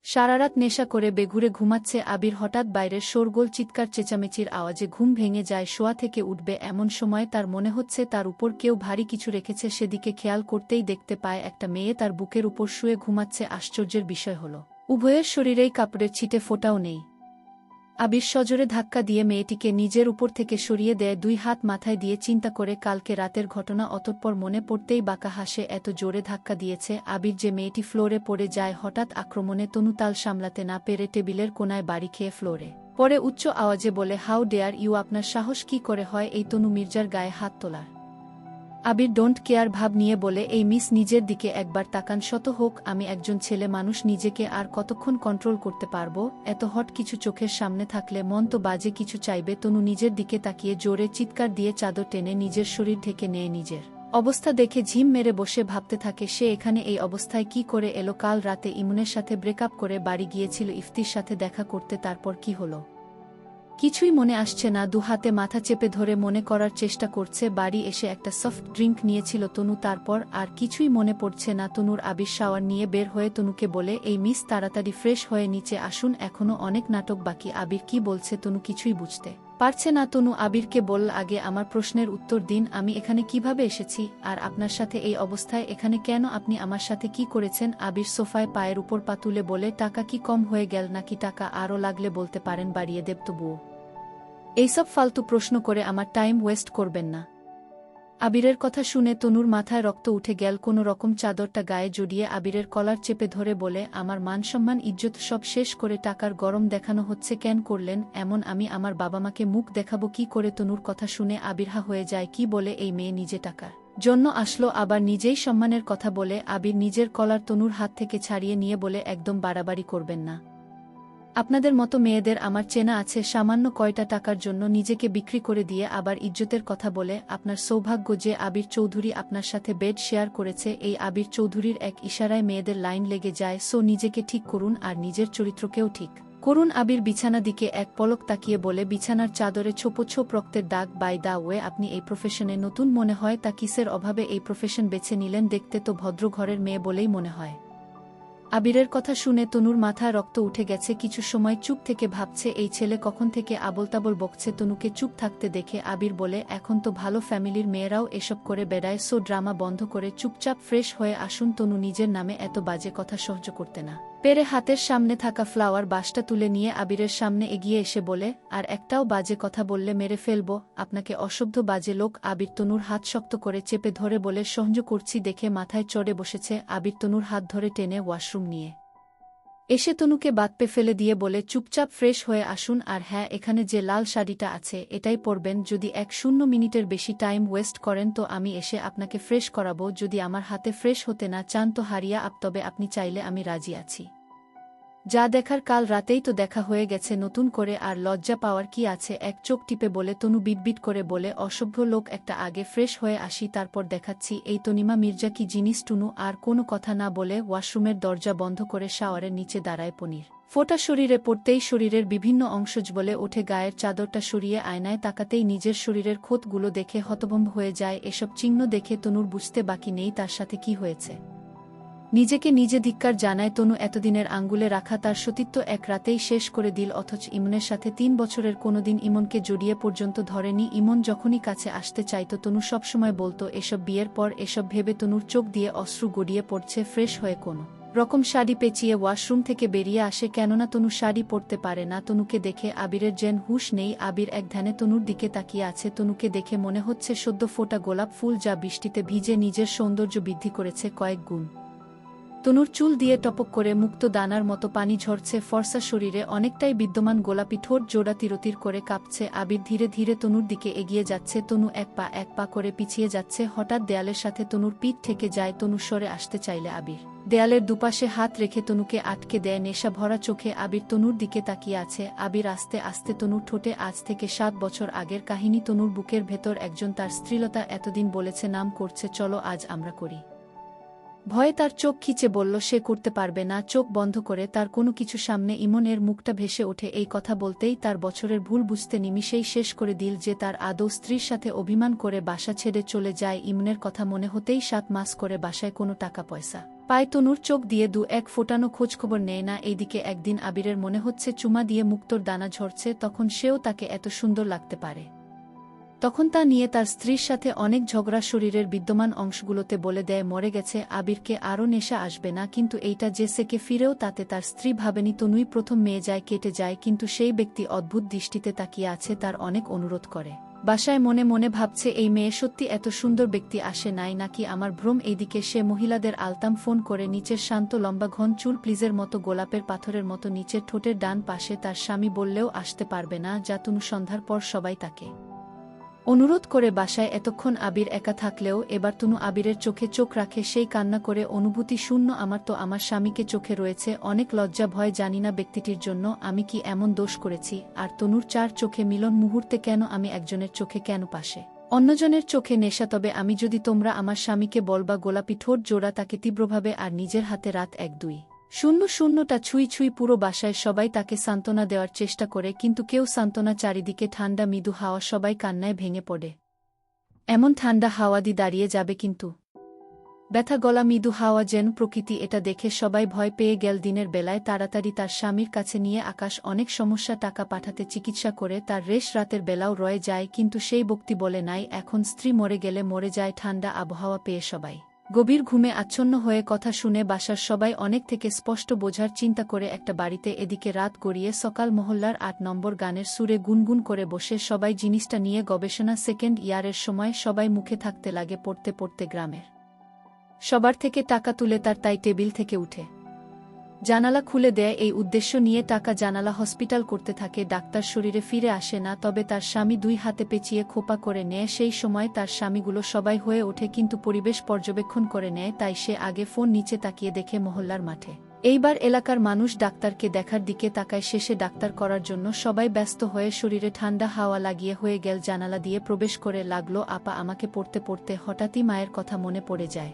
সারারাত নেশা করে বেঘুরে ঘুমাচ্ছে আবির। হঠাৎ বাইরের শোরগোল, চিৎকার চেঁচামেচির আওয়াজে ঘুম ভেঙে যায়। শোয়া থেকে উঠবে এমন সময় তার মনে হচ্ছে তার উপর কেউ ভারী কিছু রেখেছে। সেদিকে খেয়াল করতেই দেখতে পায় একটা মেয়ে তার বুকের উপর শুয়ে ঘুমাচ্ছে। আশ্চর্যের বিষয় হল, উভয়ের শরীরেই কাপড়ের ছিটে ফোঁটাও নেই। আবির সজোরে ধাক্কা দিয়ে মেয়েটিকে নিজের উপর থেকে সরিয়ে দেয়, দুই হাত মাথায় দিয়ে চিন্তা করে কালকে রাতের ঘটনা। অতঃপর মনে পড়তেই বাঁকা হাসে। এত জোরে ধাক্কা দিয়েছে আবির যে মেয়েটি ফ্লোরে পড়ে যায়। হঠাৎ আক্রমণে তনু তাল সামলাতে না পেরে টেবিলের কোনায় বাড়ি খেয়ে ফ্লোরে পরে উচ্চ আওয়াজে বলে, হাউ ডেয়ার ইউ, আপনার সাহস কি করে হয় এই তনু মির্জার গায়ে হাত তোলার? আবির ডোন্ট কেয়ার ভাব নিয়ে বলে, এই মিস নিজের দিকে একবার তাকান। শত হোক আমি একজন ছেলে মানুষ, নিজেকে আর কতক্ষণ কন্ট্রোল করতে পারবো? এত হট কিছু চোখের সামনে থাকলে মন তো বাজে কিছু চাইবে। তনু নিজের দিকে তাকিয়ে জোরে চিৎকার দিয়ে চাদর টেনে নিজের শরীর ঢেকে নেয়। নিজের অবস্থা দেখে ঝিম মেরে বসে ভাবতে থাকে সে এখানে এই অবস্থায় কি করে এলো। কাল রাতে ইমনের সাথে ব্রেকআপ করে বাড়ি গিয়েছিল ইফতির সাথে দেখা করতে, তারপর কি হলো কিছুই মনে আসছে না। দুহাতে মাথা চেপে ধরে মনে করার চেষ্টা করছে। বাড়ি এসে একটা সফট ড্রিঙ্ক নিয়েছিল তনু, তারপর আর কিছুই মনে পড়ছে না তনুর। আবির শাওয়ার নিয়ে বের হয়ে তনুকে বলে, এই মিস তাড়াতাড়ি ফ্রেশ হয়ে নিচে আসুন, এখনো অনেক নাটক বাকি। আবির কি বলছে তনু কিছুই বুঝতে পারছে না। তনু আবিরকে বলল, আগে আমার প্রশ্নের উত্তর দিন, আমি এখানে কিভাবে এসেছি আর আপনার সাথে এই অবস্থায় এখানে কেন? আপনি আমার সাথে কি করেছেন? আবির সোফায় পায়ের উপর পা তুলে বলে, টাকা কি কম হয়ে গেল নাকি? টাকা আরও লাগলে বলতে পারেন, বাড়িয়ে দেব তবুও এইসব ফালতু প্রশ্ন করে আমার টাইম ওয়েস্ট করবেন না। আবিরের কথা শুনে তনুর মাথায় রক্ত উঠে গেল। কোনো রকম চাদরটা গায়ে জড়িয়ে আবিরের কলার চেপে ধরে বলে, আমার মান সম্মান ইজ্জত সব শেষ করে টাকার গরম দেখানো হচ্ছে কেন? করলেন এমন? আমি আমার বাবা মাকে মুখ দেখাবো কি করে? তনুর কথা শুনে আবির হা হয়ে যায়। কি বলে এই মেয়ে? নিজে টাকার জন্য আসলো আবার নিজেই সম্মানের কথা বলে? আবির নিজের কলার তনুর হাত থেকে ছাড়িয়ে নিয়ে বলে, একদম বাড়াবাড়ি করবেন না। আপনাদের মতো মেয়েদের আমার চেনা আছে। সামান্য কয়টা টাকার জন্য নিজেকে বিক্রি করে দিয়ে আবার ইজ্জতের কথা বলে? আপনার সৌভাগ্য যে আবির চৌধুরী আপনার সাথে বেড শেয়ার করেছে। এই আবির চৌধুরীর এক ইশারায় মেয়েদের লাইন লেগে যায়। সো নিজেকে ঠিক করুন আর নিজের চরিত্রকেও ঠিক করুন। আবির বিছানা দিকে এক পলক তাকিয়ে বলে, বিছানার চাদরে ছোপ ছোপ রক্তের দাগ। বাই দা ওয়ে, আপনি এই প্রফেশনে নতুন মনে হয়। তা কিসের অভাবে এই প্রফেশন বেছে নিলেন? দেখতে তো ভদ্র ঘরের মেয়ে বলেই মনে হয়। আবিরের কথা শুনে তনুর মাথায় রক্ত উঠে গেছে। কিছু সময় চুপ থেকে ভাবছে এই ছেলে কখন থেকে আবোলতাবোল বকছে। তনুকে চুপ থাকতে দেখে আবির বলে, এখন তো ভালো ফ্যামিলির মেয়েরাও এসব করে বেড়ায়। সো ড্রামা বন্ধ করে চুপচাপ ফ্রেশ হয়ে আসুন। তনু নিজের নামে এত বাজে কথা সহ্য করতে না পেরে হাতের সামনে থাকা ফ্লাওয়ার বাসটা তুলে নিয়ে আবিরের সামনে এগিয়ে এসে বলে, আর একটাও বাজে কথা বললে মেরে ফেলবো আপনাকে, অসভ্য বাজে লোক। আবির তনুর হাত শক্ত করে চেপে ধরে বলে, সহ্য করছি দেখে মাথায় চড়ে বসেছে। আবির তনুর হাত ধরে টেনে ওয়াশরুম নিয়ে এসে তনুকে বাতপে ফেলে দিয়ে বলে, চুপচাপ ফ্রেশ হয়ে আসুন। আর হ্যাঁ, এখানে যে লাল শাড়িটা আছে এটাই পরবেন। যদি 1-0 মিনিটের বেশি টাইম ওয়েস্ট করেন তো আমি এসে আপনাকে ফ্রেশ করাবো। যদি আমার হাতে ফ্রেশ হতে না চান তো হারিয়া আপ, তবে আপনি চাইলে আমি রাজি আছি। যা দেখার কাল রাতেই তো দেখা হয়ে গেছে, নতুন করে আর লজ্জা পাওয়ার কি আছে? এক চোখ টিপে বলে তনু বিটবিট করে বলে, অসভ্য লোক একটা, আগে ফ্রেশ হয়ে আসি তারপর দেখাচ্ছি এই তনিমা মির্জা কি জিনিস। টুনু আর কোনো কথা না বলে ওয়াশরুমের দরজা বন্ধ করে শাওয়ারের নিচে দাঁড়ায়। পনির ফোটা শরীরে পড়তেই শরীরের বিভিন্ন অংশ জ্বলে ওঠে। গায়ের চাদরটা সরিয়ে আয়নায় তাকাতেই নিজের শরীরের ক্ষতগুলো দেখে হতভম্ব হয়ে যায়। এসব চিহ্ন দেখে তনুর বুঝতে বাকি নেই তার সাথে কি হয়েছে। নিজেকে নিজে ধিক্কার জানায় তনু। এতদিনের আঙ্গুলে রাখা তার সতীত্ব এক রাতেই শেষ করে দিল। অথচ ইমনের সাথে 3 বছরের কোনোদিন ইমনকে জড়িয়ে পর্যন্ত ধরেনি। ইমন যখনই কাছে আসতে চাইত তনু সবসময় বলতো এসব বিয়ের পর। এসব ভেবে তনুর চোখ দিয়ে অশ্রু গড়িয়ে পড়ছে। ফ্রেশ হয়ে কোনো রকম শাড়ি পেঁচিয়ে ওয়াশরুম থেকে বেরিয়ে আসে, কেননা তনু শাড়ি পরতে পারে না। তনুকে দেখে আবিরের যেন হুঁশ নেই। আবির এক ধ্যানে তনুর দিকে তাকিয়ে আছে। তনুকে দেখে মনে হচ্ছে সদ্য ফোটা গোলাপ ফুল যা বৃষ্টিতে ভিজে নিজের সৌন্দর্য বৃদ্ধি করেছে কয়েক গুণ। তনুর চুল দিয়ে টপক করে মুক্ত দানার মতো পানি ঝরছে ফর্সা শরীরে। অনেকটাই বিদ্যমান গোলাপি ঠোঁট জোড়া তিরতির করে কাঁপছে। আবির ধীরে ধীরে তনুর দিকে এগিয়ে যাচ্ছে। তনু এক পা করে পিছিয়ে যাচ্ছে। হঠাৎ দেয়ালের সাথে তনুর পিঠ ঠেকে যায়। তনু সরে আসতে চাইলে আবির দেয়ালের দুপাশে হাত রেখে তনুকে আটকে দেয়। নেশা ভরা চোখে আবির তনুর দিকে তাকিয়ে আছে। আবির আস্তে আস্তে তনুর ঠোঁটে আজ থেকে 7 বছর আগের কাহিনী। তনুর বুকের ভেতর একজন তার স্ত্রীলতা এতদিন বলেছে নাম করছে, চলো আজ আমরা করি ভয়ে তার চোখ খিচে বলল সে করতে পারবে না। চোখ বন্ধ করে তার কোনো কিছু সামনে ইমনের মুখটা ভেসে ওঠে। এই কথা বলতেই তার বছরের ভুল বুঝতে নিমিষেই শেষ করে দিল যে তার আদৌ স্ত্রীর সাথে অভিমান করে বাসা ছেড়ে চলে যায়। ইমনের কথা মনে হতেই 7 মাস করে বাসায় কোনো টাকা পয়সা পায় তনুর চোখ দিয়ে এক ফোটানো খোঁজখবর নেয় না। এইদিকে একদিন আবিরের মনে হচ্ছে চুমা দিয়ে মুক্তোর দানা ঝরছে, তখন সেও তাকে এত সুন্দর লাগতে পারে। তখন তা নিয়ে তার স্ত্রীর সাথে অনেক ঝগড়া, শরীরের বিদ্যমান অংশগুলোতে বলে দেয় মরে গেছে, আবিরকে আরও নেশা আসবে না। কিন্তু এইটা যে সেকে ফিরেও তাতে তার স্ত্রী ভাবেনি। তনুই প্রথম মেয়ে যায়, কেটে যায়, কিন্তু সেই ব্যক্তি অদ্ভুত দৃষ্টিতে তাকিয়ে আছে, তার অনেক অনুরোধ করে। বাসায় মনে মনে ভাবছে এই মেয়ে সত্যি এত সুন্দর ব্যক্তি আসে নাই নাকি আমার ভ্রম। এইদিকে সে মহিলাদের আলতাম ফোন করে নিচের শান্ত লম্বা ঘন চুল প্লিজের মতো গোলাপের পাথরের মতো নিচের ঠোঁটের ডান পাশে। তার স্বামী বললেও আসতে পারবে না, যা তনু। সন্ধ্যার পর সবাই তাকে অনুরোধ করে বাসায়। এতক্ষণ আবির একা থাকলেও এবার তনু আবিরের চোখে চোখ রাখে, সেই কান্না করে অনুভূতি শূন্য। আমার তো আমার স্বামীকে চোখে রয়েছে অনেক লজ্জা ভয়, জানি না ব্যক্তিটির জন্য আমি কি এমন দোষ করেছি। আর তনুর 4 চোখে মিলন মুহূর্তে, কেন আমি একজনের চোখে, কেন পাশে অন্যজনের চোখে নেশা। তবে আমি যদি তোমরা আমার স্বামীকে বলবা গোলাপি ঠোঁট জোড়া তাকে তীব্রভাবে আর নিজের হাতে রাত 1-2-0-0টা ছুঁই ছুঁই। পুরো বাসায় সবাই তাকে সান্ত্বনা দেওয়ার চেষ্টা করে, কিন্তু কেউ সান্ত্বনা। চারিদিকে ঠান্ডা মৃদু হাওয়া, সবাই কান্নায় ভেঙে পড়ে। এমন ঠান্ডা হাওয়া দি দাঁড়িয়ে যাবে, কিন্তু ব্যথা গলা মৃদু হাওয়া যেন প্রকৃতি। এটা দেখে সবাই ভয় পেয়ে গেল। দিনের বেলায় তাড়াতাড়ি তার স্বামীর কাছে নিয়ে আকাশ অনেক সমস্যা, টাকা পাঠাতে চিকিৎসা করে তার রেশ। রাতের বেলাও রয়ে যায়, কিন্তু সেই বক্তি বলে নাই এখন স্ত্রী মরে গেলে মরে যায়। ঠান্ডা আবহাওয়া পেয়ে সবাই গভীর ঘুমে আচ্ছন্ন হয়ে। কথা শুনে বাসার সবাই অনেক থেকে স্পষ্ট বোঝার চিন্তা করে একটা বাড়িতে। এদিকে রাত গড়িয়ে সকাল, মহল্লার 8 নম্বর গানের সুরে গুনগুন করে বসে সবাই জিনিসটা নিয়ে গবেষণা। সেকেন্ড ইয়ারের সময় সবাই মুখে থাকতে লাগে পড়তে পড়তে। গ্রামের সবার থেকে টাকা তুলে তাই টেবিল থেকে উঠে জানালা খুলে দেয় এই উদ্দেশ্য নিয়ে। টাকা জানালা হসপিটাল করতে থাকে। ডাক্তার শরীরে ফিরে আসে না, তবে তার স্বামী 2 হাতে পেঁচিয়ে খোপা করে নেয়। সেই সময় তার স্বামীগুলো সবাই হয়ে ওঠে, কিন্তু পরিবেশ পর্যবেক্ষণ করে নেয়। তাই সে আগে ফোন নিচে তাকিয়ে দেখে মহল্লার মাঠে। এইবার এলাকার মানুষ ডাক্তারকে দেখার দিকে তাকায়। শেষে ডাক্তার করার জন্য সবাই ব্যস্ত হয়ে শরীরে ঠান্ডা হাওয়া লাগিয়ে হয়ে গেল। জানালা দিয়ে প্রবেশ করে লাগলো আপা আমাকে। পড়তে পড়তে হঠাৎই মায়ের কথা মনে পড়ে যায়।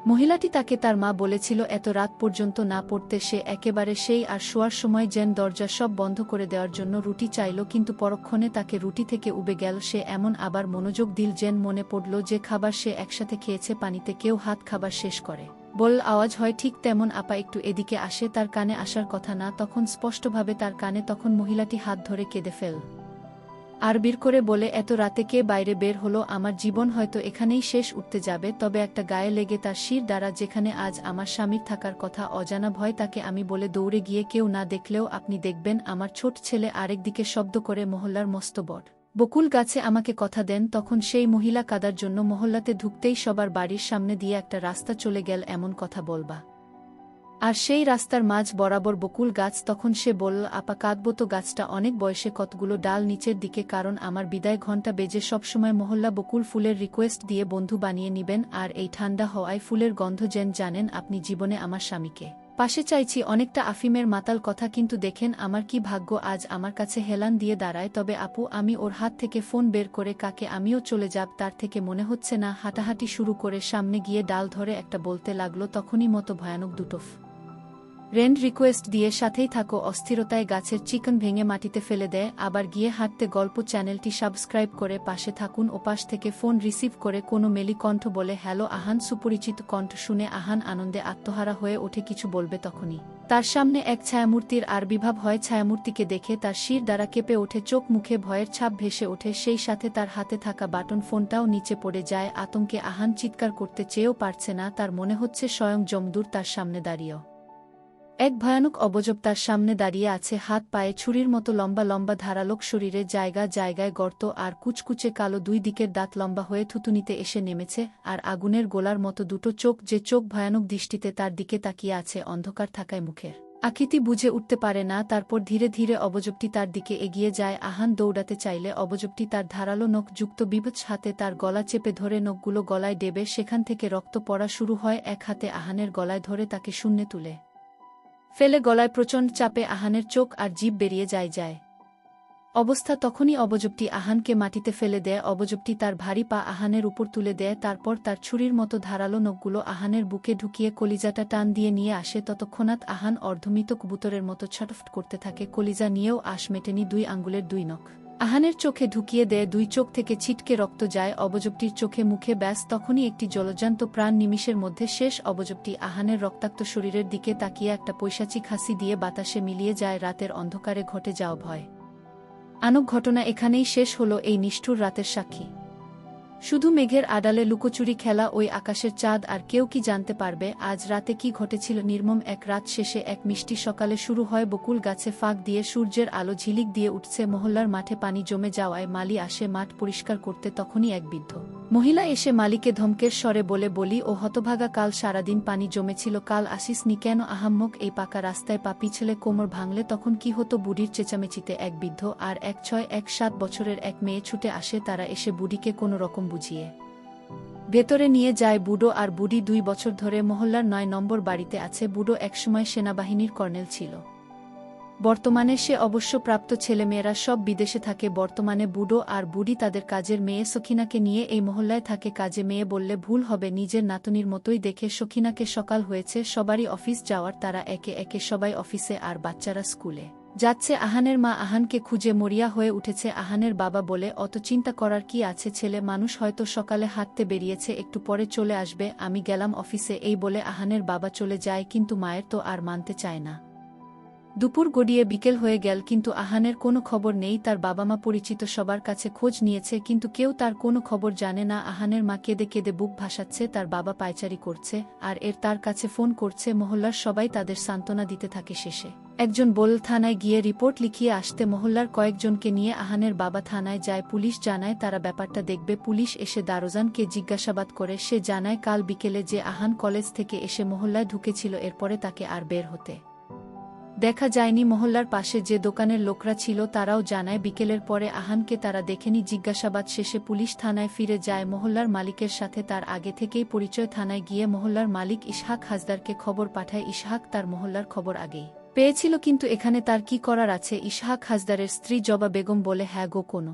মহিলাটি তাকে তার মা বলেছিল এত রাত পর্যন্ত না পড়তে। সে একেবারে সেই আর শোয়ার সময় যেন দরজা সব বন্ধ করে দেওয়ার জন্য রুটি চাইল, কিন্তু পরক্ষণে তাকে রুটি থেকে উবে গেল সে। এমন আবার মনোযোগ দিল যেন মনে পড়ল যে খাবার সে একসাথে খেয়েছে। পানিতে কেউ হাত খাবার শেষ করে বল আওয়াজ হয় ঠিক তেমন। আপা একটু এদিকে আসে। তার কানে আসার কথা না তখন স্পষ্টভাবে তার কানে। তখন মহিলাটি হাত ধরে কেঁদে ফেল আর বীর করে বলে এত রাতে কে বাইরে বের হলো? আমার জীবন হয়তো এখানেই শেষ, উঠতে যাবে। তবে একটা গায়ে লেগে তার শির দ্বারা, যেখানে আজ আমার স্বামীর থাকার কথা। অজানা ভয় তাকে আমি বলে দৌড়ে গিয়ে কেউ না দেখলেও আপনি দেখবেন আমার ছোট ছেলে। আরেকদিকে শব্দ করে মহল্লার মস্ত বট বকুল গাছে আমাকে কথা দেন। তখন সেই মহিলা কাদার জন্য মহল্লাতে ঢুকতেই সবার বাড়ির সামনে দিয়ে একটা রাস্তা চলে গেল এমন কথা বলবা। আর সেই রাস্তার মাঝ বরাবর বকুল গাছ। তখন সে বলল আপা কাঁদব তো, গাছটা অনেক বয়সে, কতগুলো ডাল নিচের দিকে। কারণ আমার বিদায় ঘণ্টা বেজে। সবসময় মহল্লা বকুল ফুলের রিকোয়েস্ট দিয়ে বন্ধু বানিয়ে নিবেন। আর এই ঠান্ডা হওয়ায় ফুলের গন্ধ যেন জানেন আপনি। জীবনে আমার স্বামীকে পাশে চাইছি। অনেকটা আফিমের মাতাল কথা, কিন্তু দেখেন আমার কি ভাগ্য, আজ আমার কাছে হেলান দিয়ে দাঁড়ায়। তবে আপু আমি ওর হাত থেকে ফোন বের করে কাকে আমিও চলে যাব তার থেকে মনে হচ্ছে না। হাঁটাহাঁটি শুরু করে সামনে গিয়ে ডাল ধরে একটা বলতে লাগলো তখনই মতো ভয়ানক দুটো রেন্ড রিকোয়েস্ট দিয়ে সাথেই থাকো। অস্থিরতায় গাছের চিকন ভেঙে মাটিতে ফেলে দেয়। আবার গিয়ে হাঁটতে গল্প চ্যানেলটি সাবস্ক্রাইব করে পাশে থাকুন। ওপাশ থেকে ফোন রিসিভ করে কোনো মেলি কণ্ঠ বলে হ্যালো আহান। সুপরিচিত কণ্ঠ শুনে আহান আনন্দে আত্মহারা হয়ে ওঠে, কিছু বলবে তখনই তার সামনে এক ছায়ামূর্তির আবির্ভাব হয়। ছায়ামূর্তিকে দেখে তার শির দ্বারা কেঁপে ওঠে, চোখ মুখে ভয়ের ছাপ ভেসে ওঠে। সেই সাথে তার হাতে থাকা বাটন ফোনটাও নিচে পড়ে যায়। আতঙ্কে আহান চিৎকার করতে চেয়েও পারছে না। তার মনে হচ্ছে স্বয়ং যমদূর তার সামনে দাঁড়িয়েও এক ভয়ানক অবজব তার সামনে দাঁড়িয়ে আছে। হাত পায়ে ছুরির মতো লম্বা লম্বা ধারালোক, শরীরে জায়গা জায়গায় গর্ত আর কুচকুচে কালো 2 দিকের দাঁত লম্বা হয়ে থুতুনিতে এসে নেমেছে। আর আগুনের গোলার মতো দুটো চোখ, যে চোখ ভয়ানক দৃষ্টিতে তার দিকে তাকিয়ে আছে। অন্ধকার থাকায় মুখের আকৃতি বুঝে উঠতে পারে না। তারপর ধীরে ধীরে অবজবটি তার দিকে এগিয়ে যায়। আহান দৌড়াতে চাইলে অবজবটি তার ধারালো নখ যুক্ত বিভৎস হাতে তার গলা চেপে ধরে নখগুলো গলায় দেবে। সেখান থেকে রক্ত পড়া শুরু হয়। এক হাতে আহানের গলায় ধরে তাকে শূন্যে তুলে ফেলে গলায় প্রচণ্ড চাপে আহানের চোখ আর জিভ বেরিয়ে যায়। অবস্থা তখনই অবজবটি আহানকে মাটিতে ফেলে দেয়। অবজবটি তার ভারী পা আহানের উপর তুলে দেয়, তারপর তার ছুরির মতো ধারালো নখগুলো আহানের বুকে ঢুকিয়ে কলিজাটা টান দিয়ে নিয়ে আসে। ততক্ষণাৎ আহান অর্ধমৃত কবুতরের মতো ছটফট করতে থাকে। কলিজা নিয়েও আশ মেটেনি 2 আঙ্গুলের 2 নখ আহানের চোখে ঢুকিয়ে দেয়। 2 চোখ থেকে ছিটকে রক্ত যায় অবজবটির চোখে মুখে। ব্যাস তখনই একটি জলজান্ত প্রাণ নিমিষের মধ্যে শেষ। অবজবটি আহানের রক্তাক্ত শরীরের দিকে তাকিয়ে একটা পৈশাচিক হাসি দিয়ে বাতাসে মিলিয়ে যায়। রাতের অন্ধকারে ঘটে যাওয়া ভয় আনক ঘটনা এখানেই শেষ হলো, এই নিষ্ঠুর রাতের সাক্ষী শুধু মেঘের আড়ালে লুকোচুরি খেলা ওই আকাশের চাঁদ। আর কেউ কি জানতে পারবে আজ রাতে কি ঘটেছিল? নির্মম এক রাত শেষে এক মিষ্টি সকালে শুরু হয়। বকুল গাছে ফাঁক দিয়ে সূর্যের আলো ঝিলিক দিয়ে উঠছে। মহল্লার মাঠে পানি জমে যাওয়ায় মালি আসে মাঠ পরিষ্কার করতে। তখনই এক বৃদ্ধ মহিলা এসে মালিকে ধমকের স্বরে বলি, ও হতভাগা, কাল সারাদিন পানি জমেছিল, কাল আসিসনি কেন? আহাম্মক এই পাকা রাস্তায় পা পিছলে কোমর ভাঙলে তখন কি হতো? বুড়ির চেঁচামেচিতে এক বৃদ্ধ আর এক 6-7 বছরের এক মেয়ে ছুটে আসে। তারা এসে বুড়িকে কোনো রকম বুঝিয়ে ভেতরে নিয়ে যায়। বুড়ো আর বুড়ি 2 বছর ধরে মহল্লার 9 নম্বর বাড়িতে আছে। বুড়ো একসময় সেনাবাহিনীর কর্নেল ছিল, বর্তমানে সে অবসরপ্রাপ্ত। ছেলেমেয়েরা সব বিদেশে থাকে। বর্তমানে বুড়ো আর বুড়ি তাদের কাজের মেয়ে সখিনাকে নিয়ে এই মহল্লায় থাকে। কাজে মেয়ে বললে ভুল হবে, নিজের নাতনির মতোই দেখে সখিনাকে। সকাল হয়েছে, সবারই অফিস যাওয়ার তারা। একে একে সবাই অফিসে আর বাচ্চারা স্কুলে যাচ্ছে। আহানের মা আহানকে খুঁজে মরিয়া হয়ে উঠেছে। আহানের বাবা বলে, অত চিন্তা করার কি আছে, ছেলে মানুষ হয়তো সকালে হাঁটতে বেরিয়েছে, একটু পরে চলে আসবে, আমি গেলাম অফিসে। এই বলে আহানের বাবা চলে যায়, কিন্তু মায়ের তো আর মানতে চায় না। দুপুর গড়িয়ে বিকেল হয়ে গেল, কিন্তু আহানের কোনো খবর নেই। তার বাবা মা পরিচিত সবার কাছে খোঁজ নিয়েছে, কিন্তু কেউ তার কোনো খবর জানে না। আহানের মা কেঁদে কেঁদে বুক ভাসাচ্ছে, তার বাবা পায়চারি করছে আর তার কাছে ফোন করছে। মহল্লার সবাই তাদের সান্ত্বনা দিতে থাকে। শেষে একজন বলল থানায় গিয়ে রিপোর্ট লিখিয়ে আসতে। মহল্লার কয়েকজনকে নিয়ে আহানের বাবা থানায় যায়। পুলিশ জানায় তারা ব্যাপারটা দেখবে। পুলিশ এসে দারোজানকে জিজ্ঞাসাবাদ করে। সে জানায় কাল বিকেলে যে আহান কলেজ থেকে এসে মহল্লায় ঢুকেছিল, এরপরে তাকে আর বের হতে দেখা যায়নি। মহল্লার পাশে যে দোকানের লোকরা ছিল তারাও জানায় বিকেলের পরে আহানকে তারা দেখেনি। জিজ্ঞাসাবাদ শেষে পুলিশ থানায় ফিরে যায় মহল্লার মালিকের সাথে। তার আগে থেকেই পরিচয়। থানায় গিয়ে মহল্লার মালিক ইসহাক হাজদারকে খবর পাঠায়। ইসহাক তার মহল্লার খবর আগেই পেয়েছিল, কিন্তু এখানে তার কি করার আছে? ইসহাক হাজদারের স্ত্রী জবা বেগম বলে, হ্যাঁ গো, কোনো